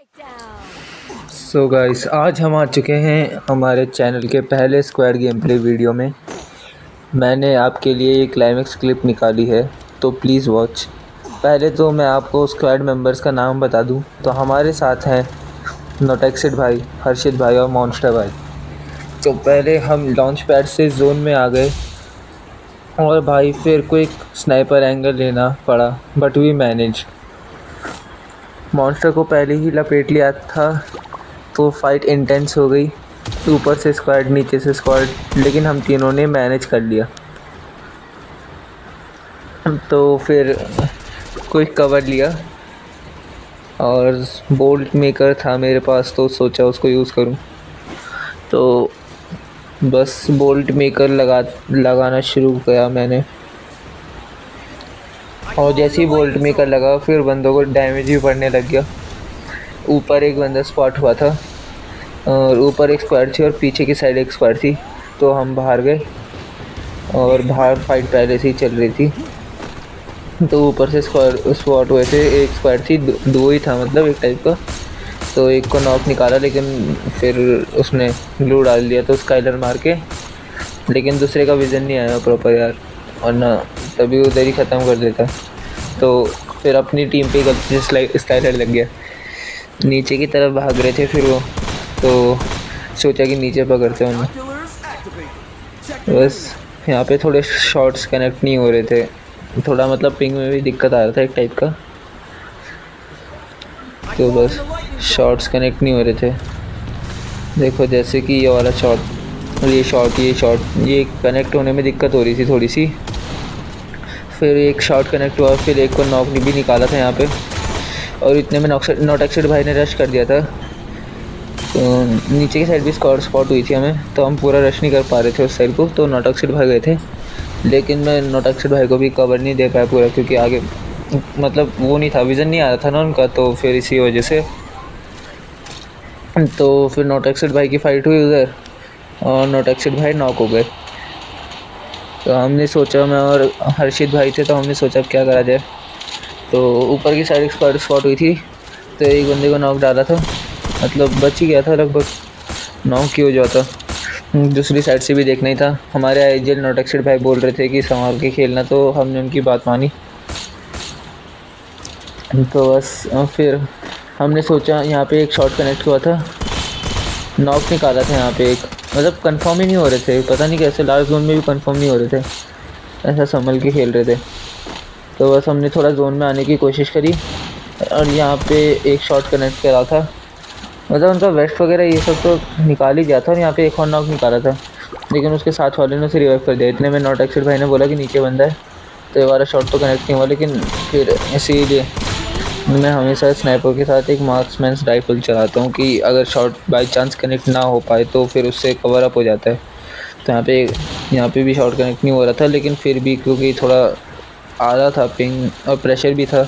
So guys, आज हम आ चुके हैं हमारे चैनल के पहले स्क्वाड गेम प्ले वीडियो में। मैंने आपके लिए एक क्लाइमेक्स क्लिप निकाली है, तो प्लीज़ वॉच। पहले तो मैं आपको स्क्वाड मेंबर्स का नाम बता दूं, तो हमारे साथ हैं नोटेक्सिड भाई, हर्षित भाई और मॉन्स्टर भाई। तो पहले हम लॉन्च पैड से जोन में आ गए और भाई फिर कोई स्नाइपर एंगल लेना पड़ा, बट वी मैनेज। मॉन्स्टर को पहले ही लपेट लिया था तो फाइट इंटेंस हो गई, ऊपर से स्क्वाड नीचे से स्क्वाड, लेकिन हम तीनों ने मैनेज कर लिया। तो फिर कोई कवर लिया और बोल्ट मेकर था मेरे पास, तो सोचा उसको यूज़ करूं। तो बस बोल्ट मेकर लगाना शुरू किया मैंने, और जैसे ही बोल्ट मेकर लगा फिर बंदों को डैमेज भी पड़ने लग गया। ऊपर एक बंदा स्पॉट हुआ था और ऊपर एक स्क्वाड थी और पीछे की साइड एक स्क्वाड थी, तो हम बाहर गए और बाहर फाइट पहले से ही चल रही थी। तो ऊपर से स्पॉट हुए थे, एक स्क्वाड थी, दो ही था मतलब एक टाइप का। तो एक को नॉक निकाला, लेकिन फिर उसने ग्लू डाल दिया तो स्काइलर मार के, लेकिन दूसरे का विज़न नहीं आया प्रॉपर यार, वरना तभी उधर ही ख़त्म कर देता। तो फिर अपनी टीम पे गलती से स्काइलर लग गया। नीचे की तरफ भाग रहे थे फिर वो, तो सोचा कि नीचे पकड़ते हैं उन्हें। बस यहाँ पे थोड़े शॉट्स कनेक्ट नहीं हो रहे थे, थोड़ा मतलब पिंग में भी दिक्कत आ रहा था एक टाइप का। तो बस शॉट्स कनेक्ट नहीं हो रहे थे। देखो जैसे कि ये वाला शॉट, ये कनेक्ट होने में दिक्कत हो रही थी थोड़ी सी। फिर एक शॉट कनेक्ट हुआ, फिर एक को नॉक भी निकाला था यहाँ पे, और इतने में नोटेक्सिड भाई ने रश कर दिया था। तो नीचे की साइड भी स्पॉट हुई थी हमें, तो हम पूरा रश नहीं कर पा रहे थे उस साइड को, तो नोटेक्सिड भाई गए थे, लेकिन मैं नोटेक्सिड भाई को भी कवर नहीं दे पाया पूरा, क्योंकि आगे मतलब वो नहीं था, विज़न नहीं आ रहा था ना उनका, तो फिर इसी वजह से। तो फिर नोटेक्सिड भाई की फ़ाइट हुई उधर और नोटेक्सिड भाई नॉक हो गए। तो हमने सोचा, मैं और हर्षित भाई थे, तो हमने सोचा अब क्या करा जाए। तो ऊपर की साइड स्पॉट हुई थी, तो एक बंदे को नॉक डाला था, मतलब बच ही गया था लगभग, नॉक ही हो जाता। दूसरी साइड से भी देखना ही था। हमारे आईजीएल नोटेक्सिड भाई बोल रहे थे कि संभाल के खेलना, तो हमने उनकी बात मानी। तो बस फिर हमने सोचा, यहाँ पे एक शॉट कनेक्ट हुआ था, नॉक निकाला था यहाँ पे एक, मतलब कंफर्म ही नहीं हो रहे थे, पता नहीं कैसे लास्ट जोन में भी कंफर्म नहीं हो रहे थे, ऐसा संभल के खेल रहे थे। तो बस हमने थोड़ा जोन में आने की कोशिश करी और यहाँ पे एक शॉट कनेक्ट करा था, मतलब उनका वेस्ट वगैरह ये सब तो निकाल ही गया था, और यहाँ पे एक और नॉक निकाला था, लेकिन उसके साथ वाले ने उसे रिवाइव कर दिया। इतने में नोटेक्सिड भाई ने बोला कि नीचे बंदा है, तो ये वाला शॉट तो कनेक्ट नहीं हुआ। लेकिन फिर इसीलिए मैं हमेशा स्नाइपर के साथ एक मार्क्समैन राइफल चलाता हूँ कि अगर शॉट बाई चांस कनेक्ट ना हो पाए तो फिर उससे कवर अप हो जाता है। तो यहाँ पे भी शॉट कनेक्ट नहीं हो रहा था, लेकिन फिर भी क्योंकि थोड़ा आधा था पिंग और प्रेशर भी था,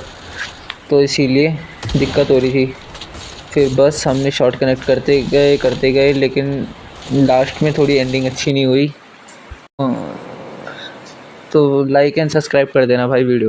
तो इसीलिए दिक्कत हो रही थी। फिर बस हमने शॉट कनेक्ट करते गए, लेकिन लास्ट में थोड़ी एंडिंग अच्छी नहीं हुई। तो लाइक एंड सब्सक्राइब कर देना भाई वीडियो।